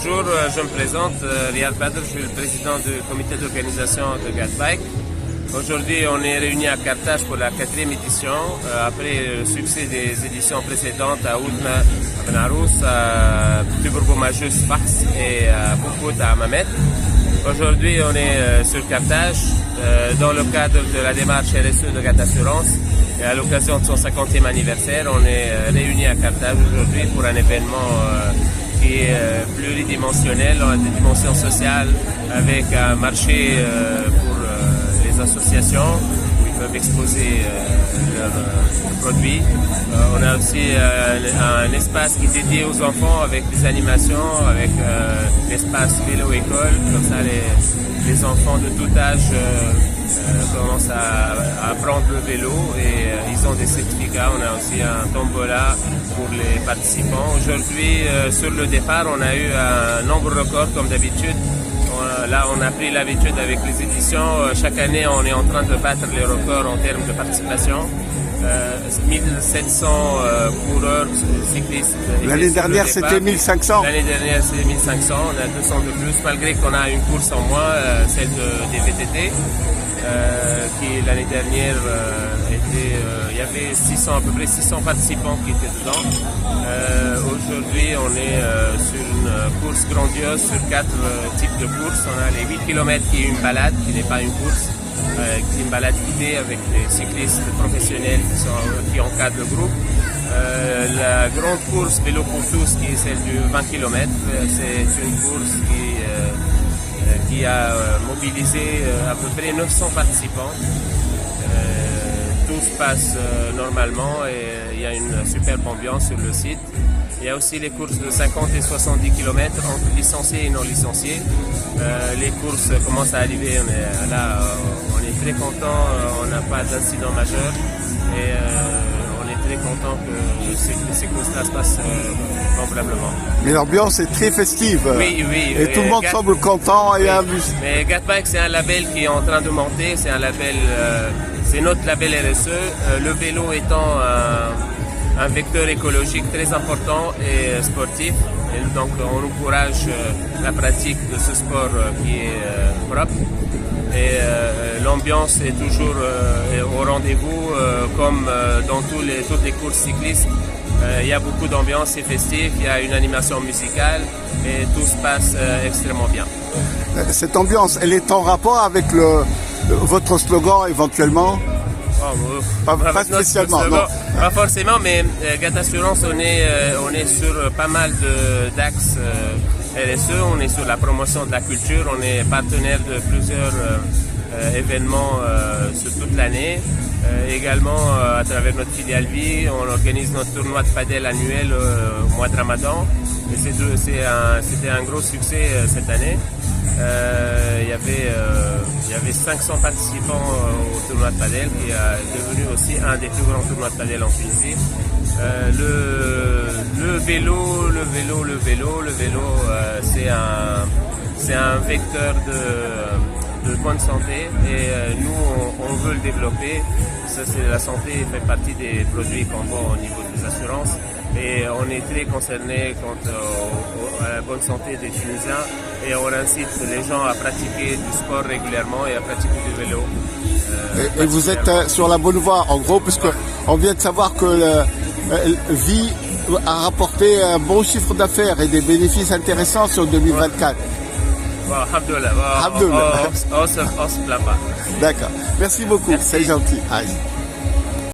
Bonjour, je me présente, Riyad Badr, je suis le président du comité d'organisation de GatBike. Aujourd'hui, on est réunis à Carthage pour la 4e édition, après le succès des éditions précédentes à Oudma, à Benarous, à Tuburgo Majus, Fars et à Boukout, à Mamet. Aujourd'hui, on est sur Carthage dans le cadre de la démarche RSE de GAT Assurance. Et à l'occasion de son 50e anniversaire, on est réunis à Carthage aujourd'hui pour un événement qui est pluridimensionnel, dans une dimension sociale, avec un marché pour les associations où ils peuvent exposer leurs produits. On a aussi un espace qui est dédié aux enfants avec des animations, avec l'espace vélo-école. Comme ça, les enfants de tout âge commencent à apprendre le vélo et ils ont des certificats. On a aussi un tombola pour les participants. Aujourd'hui, sur le départ, on a eu un nombre record comme d'habitude. Là, on a pris l'habitude avec les éditions. Chaque année, on est en train de battre les records en termes de participation. 1700 coureurs cyclistes. L'année dernière, c'était 1500. L'année dernière, c'était 1500. On a 200 de plus, malgré qu'on a une course en moins, celle des VTT. Qui l'année dernière il y avait à peu près 600 participants qui étaient dedans. Aujourd'hui, on est sur une course grandiose sur 4 types de courses. On a les 8 km qui est une balade, qui n'est pas une course, qui est une balade guidée avec des cyclistes professionnels qui encadrent le groupe. La grande course vélo pour tous, qui est celle du 20 km, c'est une course qui a mobilisé à peu près 900 participants. Tout se passe normalement et il y a une superbe ambiance sur le site. Il y a aussi les courses de 50 et 70 km entre licenciés et non licenciés. Les courses commencent à arriver, on est très content, on n'a pas d'incident majeur et on est très content que ces courses-là se passent convenablement. Mais l'ambiance est très festive. Oui. Et tout le monde semble content et amusé. Mais GatBike, c'est un label qui est en train de monter, c'est un label, c'est notre label RSE. Le vélo étant un vecteur écologique très important et sportif. Et donc on encourage la pratique de ce sport qui est propre. Et l'ambiance est toujours au rendez-vous, comme dans toutes les courses cyclistes. Il y a beaucoup d'ambiance, c'est festif, il y a une animation musicale et tout se passe extrêmement bien. Cette ambiance, elle est en rapport avec votre slogan éventuellement? Pas spécialement, non. Pas forcément, mais GAT Assurance, on est sur pas mal d'axes RSE, on est sur la promotion de la culture, on est partenaire de plusieurs événements sur toute l'année. Également, à travers notre filiale Vie, on organise notre tournoi de padel annuel au mois de Ramadan. Et c'était un gros succès cette année. Il y avait 500 participants au tournoi de padel qui est devenu aussi un des plus grands tournois de padel en Tunisie. Le vélo, c'est un vecteur de bonne santé et nous on veut le développer. Ça, c'est la santé fait partie des produits qu'on vend au niveau des assurances et on est très concerné quant à la bonne santé des Tunisiens et on incite les gens à pratiquer du sport régulièrement et à pratiquer du vélo. Et vous êtes sur la bonne voie en gros, puisque on vient de savoir que Vie a rapporté un bon chiffre d'affaires et des bénéfices intéressants sur 2024. Bon, alhamdoulilah. On se plaint pas. D'accord. Merci beaucoup. Merci. C'est gentil. Allez.